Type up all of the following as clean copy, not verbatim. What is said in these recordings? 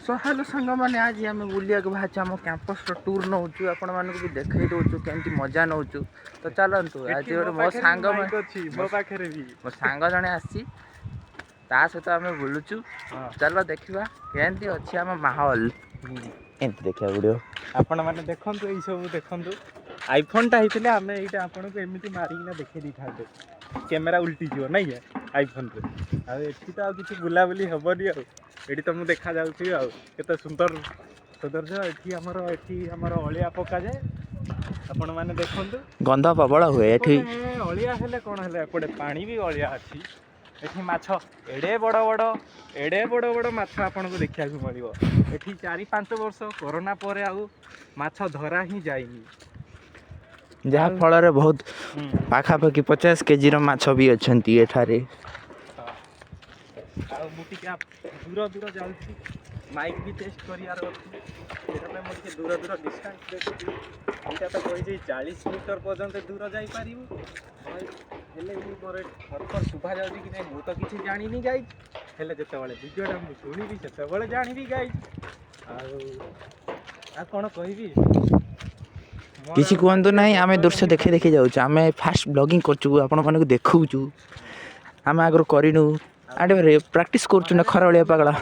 So hello सांग मैंने आज आम बुलिया बाहर आम कैंपस टूर नौ आपण मानक भी देखई दौचु केमती मजा नौ तो चलतु आज गोटे मो सांग मो सांग जड़े आसी सहित आम बुलुचु चलो देखा केमती अच्छी आम माहौल एमती देखा पड़ो आपण मैंने देखु यही सब देखु आईफोन टा होते आम यहाँ आपन को एमती मारिकिना देखे दी था कैमेरा उल्टी जीव ना आईफोन रे तो किसी बुलाबुली हेनी आठ तो मुझे देखा जाते सुंदर सौंदर्य एमर अलिया पका जाए आपण मैंने देखु गंध प्रबल हुए अलिया हेले कौन है एपटे पानी भी अलिया अच्छी एठी माछ एड़े बड़ बड़ माछ आपन को देखा मिले एठी 4-5 वर्ष कोरोना पर आउ माछ धरा ही जाइनी जहाँ फल बहुत पाखापाखि 50 केजी माछ भी अच्छा एठारे दूर दूर जाऊँगी माइक भी टेस्ट करार अच्छे दूर दूर डिस्टेंस देखुची यहाँ तो कही 40 मीटर पर्यंत दूर जापर थर शुभा जा कि नहीं मुझे तो किसी जानी गाई हेले जिते भिडियोटा मुझे शुणी से जानी गाई कौन कह किसी कहतु ना आम दृश्य देखे देखे जाऊँ आम फास्ट ब्लॉगिंग करचु आपण मानक देखु आम आगर करूँ आडे प्राक्ट कर खरा पागला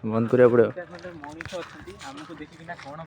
बंद करा पड़ो।